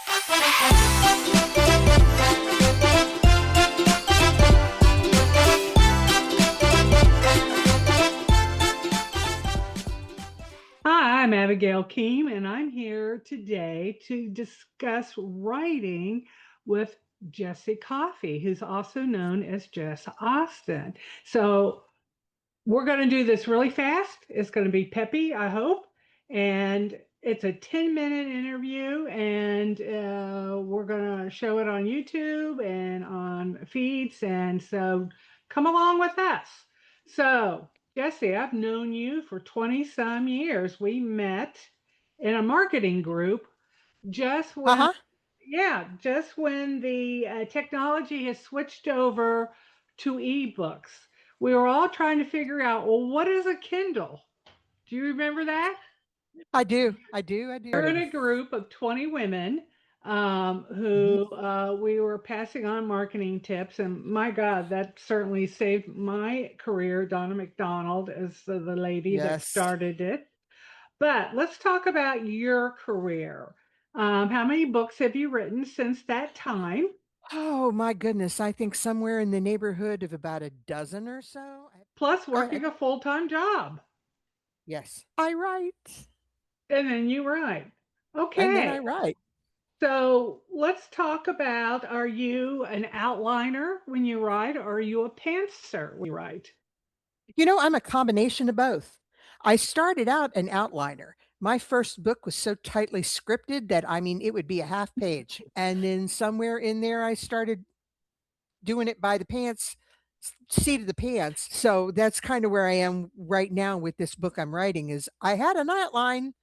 Hi, I'm Abigail Keem, and I'm here today to discuss writing with Jesse Coffey, who's also known as Jess Austen. So, we're going to do this really fast. It's going to be peppy, I hope. And it's a 10-minute interview, and we're going to show it on YouTube and on feeds. And so come along with us. So, Jesse, I've known you for 20 some years. We met in a marketing group just when Uh-huh. just when the technology has switched over to ebooks. We were all trying to figure out, well, what is a Kindle? Do you remember that? I do. I do. I We're in do. a group of 20 women Mhm. who we were passing on marketing tips. And my God, that certainly saved my career. Donna McDonald is the lady that Yes. started it. But let's talk about your career. How many books have you written since that time? Oh my goodness. I think somewhere in the neighborhood of about a dozen or so. Plus Go ahead. working a full-time job. Yes. I write. And then you write. And then Okay. I write. So let's talk about, are you an outliner when you write, or are you a pantser when you write? I'm a combination of both. I started out an outliner. My first book was so tightly scripted that it would be a half page. And then somewhere in there I started doing it by the seat of the pants. So that's kind of where I am right now with this book I'm writing is I had an outline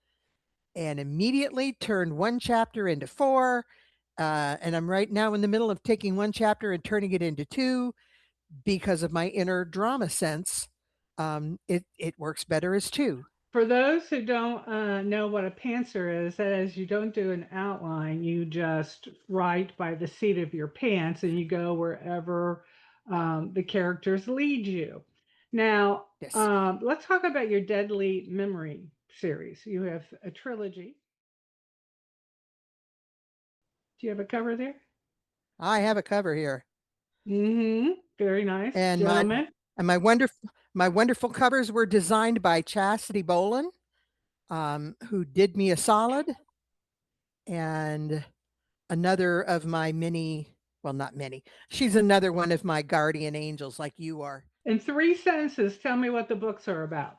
and immediately turned one chapter into four. And I'm right now in the middle of taking one chapter and turning it into two because of my inner drama sense. It works better as two. For those who don't know what a pantser is, that is, you don't do an outline, you just write by the seat of your pants and you go wherever the characters lead you. Now, Yes, let's talk about your Deadly Memory series. You have a trilogy. Do you have a cover there? I have a cover here, Very nice, and gentlemen. my wonderful covers were designed by Chastity Bolin, who did me a solid, and another of my many. Well, not many. She's another one of my guardian angels, like you are. In 3 sentences, tell me what the books are about.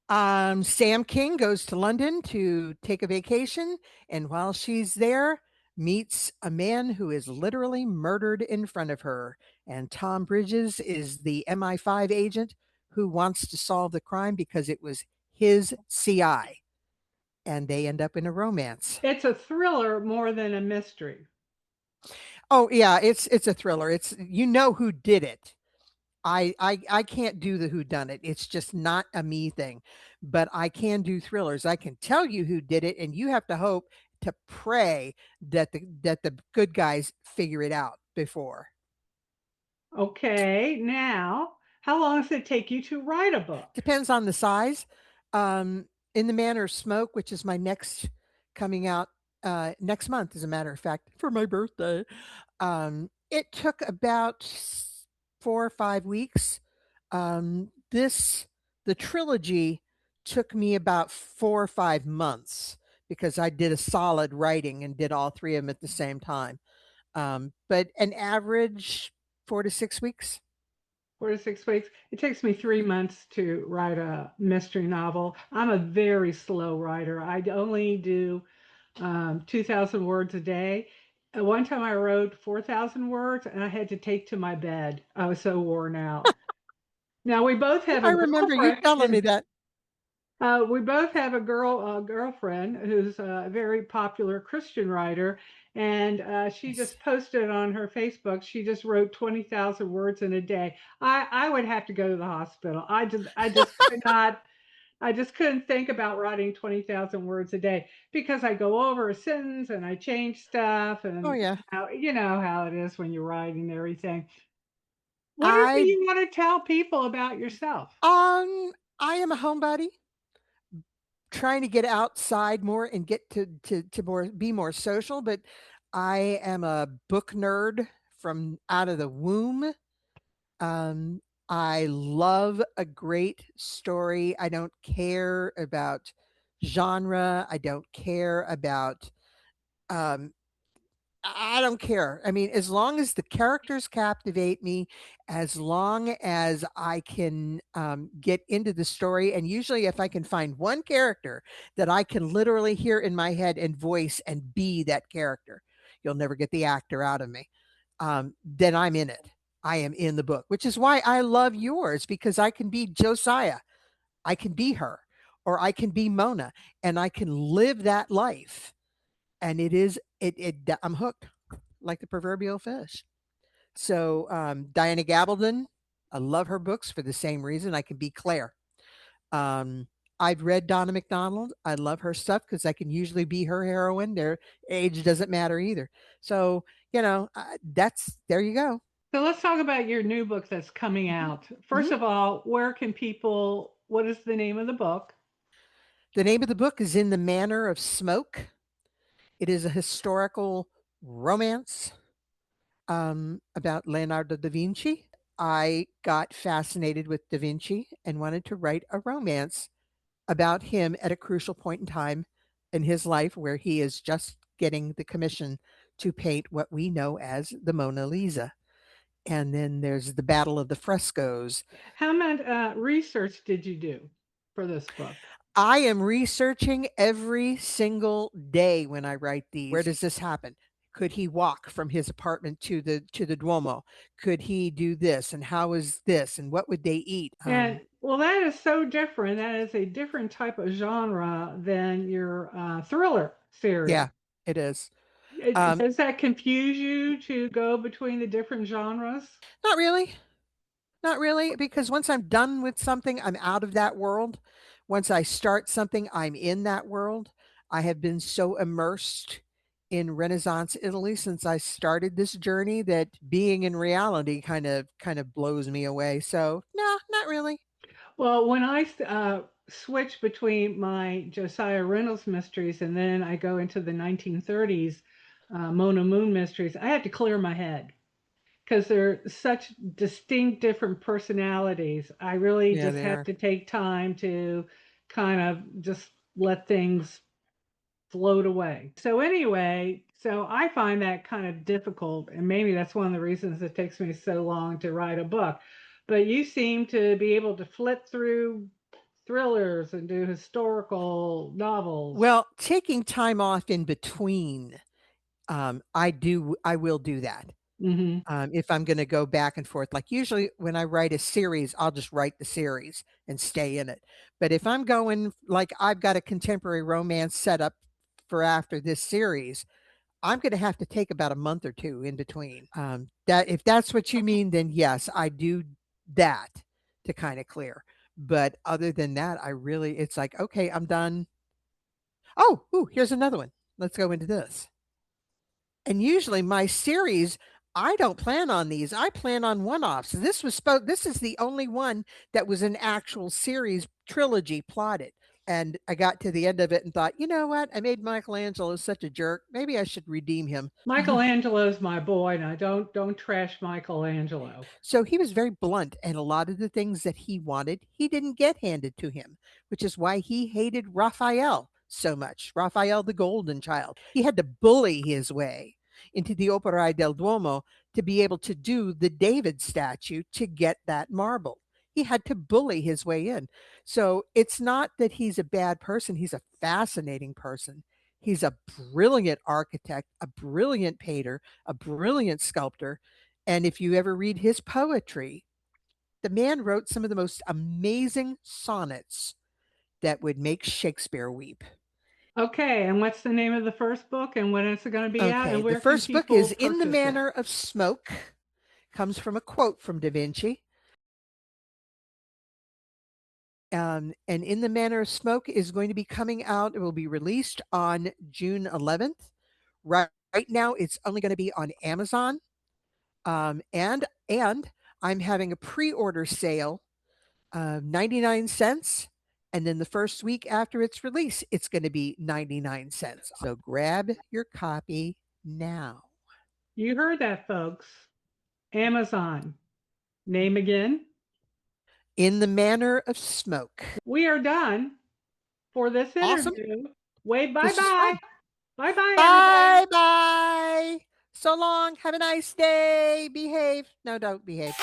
Sam King goes to London to take a vacation, and while she's there, meets a man who is literally murdered in front of her. And Tom Bridges is the MI5 agent who wants to solve the crime because it was his CI, and they end up in a romance. It's a thriller more than a mystery. Oh yeah, it's a thriller. It's who did it. I can't do the who done it. It's just not a me thing. But I can do thrillers. I can tell you who did it, and you have to hope to pray that the good guys figure it out before. Okay, now, how long does it take you to write a book? Depends on the size. In the Manner of Smoke, which is my next coming out next month, as a matter of fact, for my birthday. It took about 4 or 5 weeks. This the trilogy took me about 4 or 5 months because I did a solid writing and did all three of them at the same time. But an average 4 to 6 weeks. 4 to 6 weeks. It takes me 3 months to write a mystery novel. I'm a very slow writer. I only do 2,000 words a day. At one time, I wrote 4,000 words and I had to take to my bed. I was so worn out. Now, we both have I a remember you telling me girlfriend. that. We both have a girlfriend who's a very popular Christian writer, and she Yes. just posted on her Facebook. She just wrote 20,000 words in a day. I would have to go to the hospital. I just could not. I just couldn't think about writing 20,000 words a day because I go over a sentence and I change stuff, Oh and yeah. how, you know how it is when you're writing and everything. What is it I you want to tell people about yourself? um I am a homebody, trying to get outside more and get to more be more social, but I am a book nerd from out of the womb. Um, I love a great story. I don't care about genre. I don't care about um, I don't care. I mean, as long as the characters captivate me, as long as I can get into the story, and usually if I can find one character that I can literally hear in my head and voice and be that character, you'll never get the actor out of me. Then I'm in it. I am in the book, which is why I love yours because I can be Josiah, I can be her, or I can be Mona, and I can live that life. And it is I'm hooked like the proverbial fish. So Diana Gabaldon, I love her books for the same reason. I can be Claire. Um, I've read Donna McDonald. I love her stuff because I can usually be her heroine. Their age doesn't matter either. So that's there you go. So let's talk about your new book that's coming out. First Mhm. of all, where can people, what is the name of the book? The name of the book is In the Manner of Smoke. It is a historical romance about Leonardo da Vinci. I got fascinated with Da Vinci and wanted to write a romance about him at a crucial point in time in his life where he is just getting the commission to paint what we know as the Mona Lisa. And then there's the Battle of the Frescoes. How much research did you do for this book? I am researching every single day when I write these. Where does this happen? Could he walk from his apartment to the Duomo? Could he do this? And how is this? And what would they eat? And well, that is so different. That is a different type of genre than your thriller series. Yeah, it is. Does that confuse you to go between the different genres? Not really. Not really, because once I'm done with something, I'm out of that world. Once I start something, I'm in that world. I have been so immersed in Renaissance Italy since I started this journey that being in reality kind of blows me away. So, no, not really. Well, when I switch between my Josiah Reynolds mysteries and then I go into the 1930s Mona Moon mysteries, I had to clear my head because they're such distinct different personalities. I really Yeah, just they have are. to take time to kind of just let things float away. So anyway, so I find that kind of difficult, and maybe that's one of the reasons it takes me so long to write a book. But you seem to be able to flip through thrillers and do historical novels. Well, taking time off in between, I will do that. Hmm. If I'm going to go back and forth. Like usually when I write a series, I'll just write the series and stay in it. But if I'm going like I've got a contemporary romance set up for after this series, I'm going to have to take about a month or two in between. That if that's what you mean, then yes, I do that to kind of clear. But other than that, I really it's like okay, I'm done. Oh, ooh, here's another one. Let's go into this. And usually my series, I don't plan on these. I plan on one-offs. This is the only one that was an actual series trilogy plotted. And I got to the end of it and thought, you know what? I made Michelangelo such a jerk. Maybe I should redeem him. Michelangelo's my boy. Now don't trash Michelangelo. So he was very blunt, and a lot of the things that he wanted, he didn't get handed to him, which is why he hated Raphael so much. Raphael, the golden child. He had to bully his way into the Opera del Duomo to be able to do the David statue to get that marble. He had to bully his way in. So it's not that he's a bad person, he's a fascinating person. He's a brilliant architect, a brilliant painter, a brilliant sculptor, and if you ever read his poetry, the man wrote some of the most amazing sonnets that would make Shakespeare weep. Okay, and what's the name of the first book and when is it going to be out Okay, and the where can first book people is In the purchase it? Manner of Smoke, comes from a quote from Da Vinci. And In the Manner of Smoke is going to be coming out. It will be released on June 11th. Right now, it's only going to be on Amazon. And I'm having a pre-order sale 99 cents, And then the first week after its release, it's going to be 99 cents. So grab your copy now. You heard that, folks. Amazon. Name again? In the Manner of Smoke. We are done for this Awesome. interview. Wade, bye This was bye. fun. Bye bye, everybody. Bye bye. So long. Have a nice day. Behave. No, don't behave.